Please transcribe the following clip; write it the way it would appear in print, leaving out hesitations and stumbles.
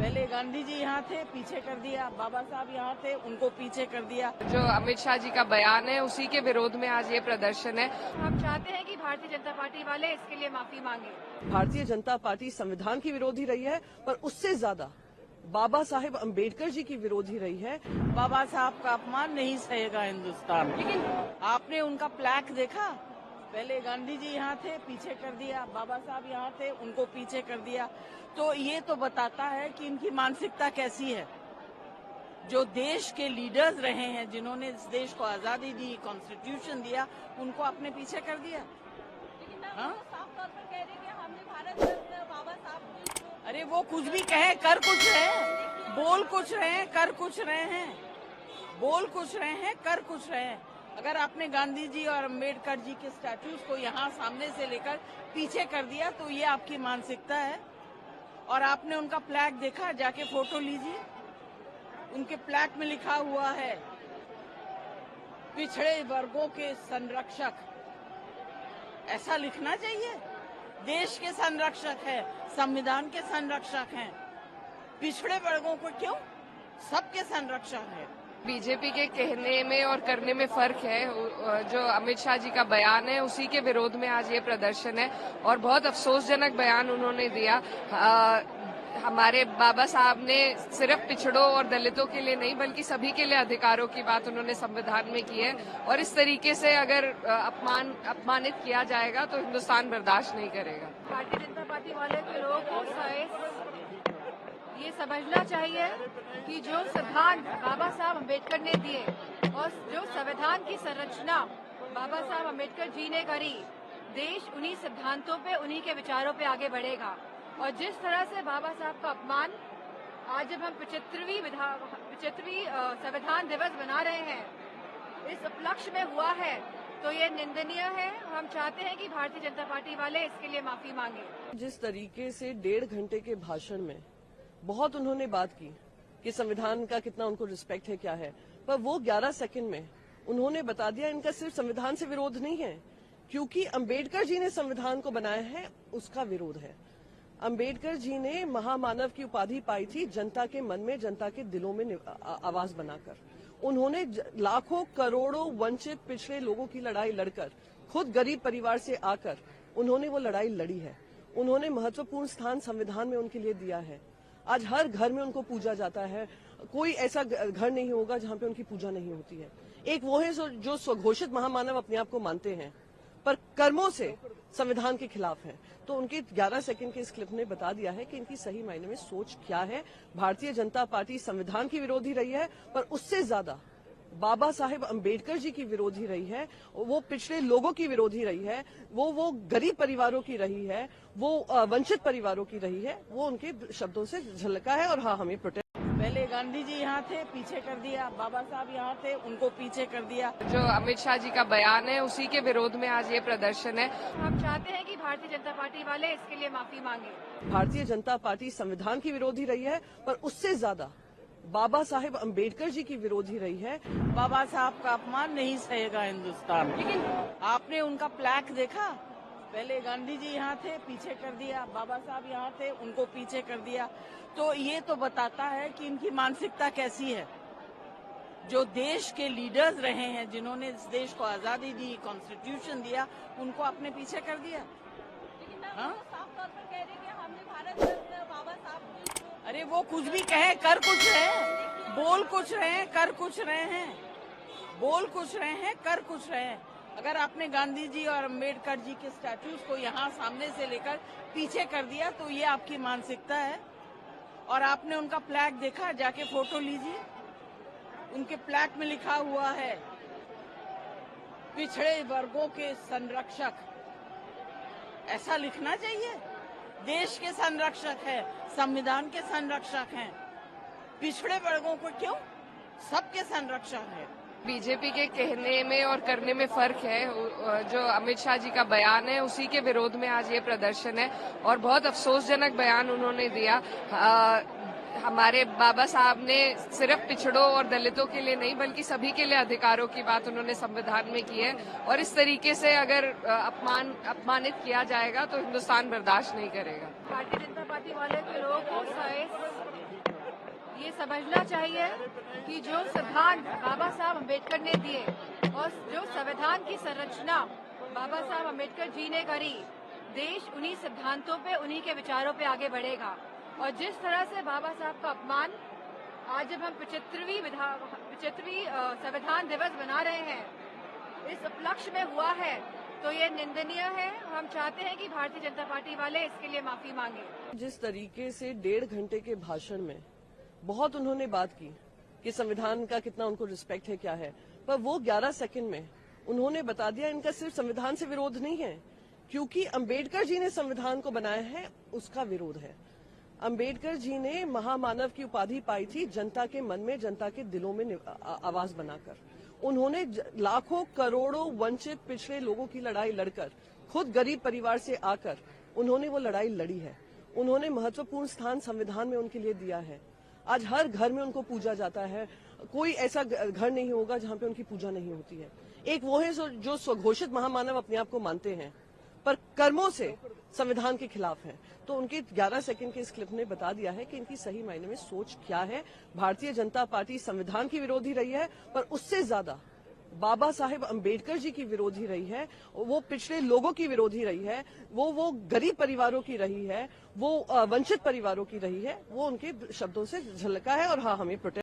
पहले गांधी जी यहाँ थे, पीछे कर दिया। बाबा साहब यहाँ थे, उनको पीछे कर दिया। जो अमित शाह जी का बयान है उसी के विरोध में आज ये प्रदर्शन है। हम चाहते हैं कि भारतीय जनता पार्टी वाले इसके लिए माफी मांगे। भारतीय जनता पार्टी संविधान की विरोधी रही है, पर उससे ज्यादा बाबा साहेब अम्बेडकर जी की विरोधी रही है। बाबा साहब का अपमान नहीं सहेगा हिंदुस्तान। लेकिन आपने उनका प्लैक देखा? पहले गांधी जी यहाँ थे, पीछे कर दिया। बाबा साहब यहाँ थे, उनको पीछे कर दिया। तो ये तो बताता है कि इनकी मानसिकता कैसी है। जो देश के लीडर्स रहे हैं, जिन्होंने इस देश को आजादी दी, कॉन्स्टिट्यूशन दिया, उनको आपने पीछे कर दिया। हाँ? साफ तौर पर कह रहे हैं कि हमने भारत रत्न बाबा साहब। अरे वो कुछ भी कहे, कर कुछ रहे हैं, बोल कुछ रहे हैं, कर कुछ रहे हैं, बोल कुछ रहे हैं, कर कुछ रहे हैं। अगर आपने गांधी जी और अम्बेडकर जी के स्टैट्यूज को यहाँ सामने से लेकर पीछे कर दिया तो ये आपकी मानसिकता है। और आपने उनका फ्लैग देखा? जाके फोटो लीजिए। उनके फ्लैग में लिखा हुआ है पिछड़े वर्गों के संरक्षक। ऐसा लिखना चाहिए। देश के संरक्षक है, संविधान के संरक्षक हैं। पिछड़े वर्गों को क्यों? सबके संरक्षक है। बीजेपी के कहने में और करने में फर्क है। जो अमित शाह जी का बयान है उसी के विरोध में आज ये प्रदर्शन है और बहुत अफसोसजनक बयान उन्होंने दिया। हमारे बाबा साहब ने सिर्फ पिछड़ों और दलितों के लिए नहीं बल्कि सभी के लिए अधिकारों की बात उन्होंने संविधान में की है और इस तरीके से अगर अपमानित किया जाएगा तो हिंदुस्तान बर्दाश्त नहीं करेगा। भारतीय जनता पार्टी वाले के लोग ये समझना चाहिए कि जो सिद्धांत बाबा साहब अम्बेडकर ने दिए और जो संविधान की संरचना बाबा साहब अम्बेडकर जी ने करी, देश उन्हीं सिद्धांतों पे, उन्हीं के विचारों पे आगे बढ़ेगा। और जिस तरह से बाबा साहब का अपमान आज जब हम 75वीं संविधान दिवस मना रहे हैं, इस उपलक्ष्य में हुआ है, तो ये निंदनीय है। हम चाहते हैं कि भारतीय जनता पार्टी वाले इसके लिए माफी मांगे। जिस तरीके से 1.5 घंटे के भाषण में बहुत उन्होंने बात की कि संविधान का कितना उनको रिस्पेक्ट है, क्या है, पर वो 11 सेकंड में उन्होंने बता दिया इनका सिर्फ संविधान से विरोध नहीं है, क्योंकि अंबेडकर जी ने संविधान को बनाया है, उसका विरोध है। अंबेडकर जी ने महामानव की उपाधि पाई थी जनता के मन में, जनता के दिलों में आवाज बनाकर। उन्होंने लाखों करोड़ों वंचित पिछड़े लोगों की लड़ाई लड़कर, खुद गरीब परिवार से आकर उन्होंने वो लड़ाई लड़ी है। उन्होंने महत्वपूर्ण स्थान संविधान में उनके लिए दिया है। आज हर घर में उनको पूजा जाता है। कोई ऐसा घर नहीं होगा जहां पे उनकी पूजा नहीं होती है। एक वो है जो स्वघोषित महामानव अपने आप को मानते हैं, पर कर्मों से संविधान के खिलाफ है। तो उनके 11 सेकंड के इस क्लिप ने बता दिया है कि इनकी सही मायने में सोच क्या है। भारतीय जनता पार्टी संविधान की विरोधी रही है, पर उससे ज्यादा बाबा साहेब अम्बेडकर जी की विरोधी रही है। वो पिछड़े लोगों की विरोधी रही है। वो गरीब परिवारों की रही है। वो वंचित परिवारों की रही है। वो उनके शब्दों से झलका है। और हाँ, हमें प्रोटेस्ट। पहले गांधी जी यहाँ थे, पीछे कर दिया। बाबा साहब यहाँ थे, उनको पीछे कर दिया। जो अमित शाह जी का बयान है उसी के विरोध में आज ये प्रदर्शन है। हम चाहते हैं कि भारतीय जनता पार्टी वाले इसके लिए माफी मांगे। भारतीय जनता पार्टी संविधान की विरोधी रही है, पर उससे ज्यादा बाबा साहेब अम्बेडकर जी की विरोधी रही है। बाबा साहब का अपमान नहीं सहेगा हिंदुस्तान। लेकिन आपने उनका प्लैक देखा? पहले गांधी जी यहाँ थे, पीछे कर दिया। बाबा साहब यहाँ थे, उनको पीछे कर दिया। तो ये तो बताता है कि इनकी मानसिकता कैसी है। जो देश के लीडर्स रहे हैं, जिन्होंने इस देश को आजादी दी, कॉन्स्टिट्यूशन दिया, उनको आपने पीछे कर दिया। हाँ? साफ तौर पर कह रहे हैं कि हमने भारत रत्न बाबा साहब। अरे वो कुछ भी कहे, कर कुछ रहे हैं, बोल कुछ रहे हैं, कर कुछ रहे हैं, बोल कुछ रहे हैं, कर कुछ रहे हैं। अगर आपने गांधी जी और अम्बेडकर जी के स्टैट्यूज को यहाँ सामने से लेकर पीछे कर दिया तो ये आपकी मानसिकता है। और आपने उनका फ्लैग देखा? जाके फोटो लीजिए। उनके फ्लैग में लिखा हुआ है पिछड़े वर्गों के संरक्षक। ऐसा लिखना चाहिए। देश के संरक्षक है, संविधान के संरक्षक हैं। पिछड़े वर्गों को क्यों? सबके संरक्षक है। बीजेपी के कहने में और करने में फर्क है। जो अमित शाह जी का बयान है उसी के विरोध में आज ये प्रदर्शन है और बहुत अफसोसजनक बयान उन्होंने दिया। हमारे बाबा साहब ने सिर्फ पिछड़ों और दलितों के लिए नहीं बल्कि सभी के लिए अधिकारों की बात उन्होंने संविधान में की है और इस तरीके से अगर अपमानित किया जाएगा तो हिंदुस्तान बर्दाश्त नहीं करेगा। भारतीय जनता पार्टी वाले के लोग समझना चाहिए कि जो सिद्धांत बाबा साहब अम्बेडकर ने दिए और जो संविधान की संरचना बाबा साहब अम्बेडकर जी ने करी, देश उन्हीं सिद्धांतों पे, उन्हीं के विचारों पे आगे बढ़ेगा। और जिस तरह से बाबा साहब का अपमान आज जब हम 75वीं संविधान दिवस मना रहे हैं, इस उपलक्ष्य में हुआ है, तो ये निंदनीय है। हम चाहते हैं कि भारतीय जनता पार्टी वाले इसके लिए माफी मांगे। जिस तरीके से 1.5 घंटे के भाषण में बहुत उन्होंने बात की कि संविधान का कितना उनको रिस्पेक्ट है, क्या है, पर वो 11 सेकंड में उन्होंने बता दिया इनका सिर्फ संविधान से विरोध नहीं है, क्योंकि अंबेडकर जी ने संविधान को बनाया है, उसका विरोध है। अंबेडकर जी ने महामानव की उपाधि पाई थी जनता के मन में, जनता के दिलों में आवाज बनाकर। उन्होंने लाखों करोड़ों वंचित पिछड़े लोगों की लड़ाई लड़कर, खुद गरीब परिवार से आकर उन्होंने वो लड़ाई लड़ी है। उन्होंने महत्वपूर्ण स्थान संविधान में उनके लिए दिया है। आज हर घर में उनको पूजा जाता है, कोई ऐसा घर नहीं होगा जहां पे उनकी पूजा नहीं होती है। एक वो है जो स्वघोषित महामानव अपने आप को मानते हैं, पर कर्मों से संविधान के खिलाफ है। तो उनके 11 सेकंड के इस क्लिप ने बता दिया है कि इनकी सही मायने में सोच क्या है। भारतीय जनता पार्टी संविधान की विरोधी रही है, पर उससे ज्यादा बाबा साहेब अंबेडकर जी की विरोधी रही है, वो पिछड़े लोगों की विरोधी रही है, वो गरीब परिवारों की रही है, वो वंचित परिवारों की रही है। वो उनके शब्दों से झलका है। और हाँ, हमें प्रोटेस्ट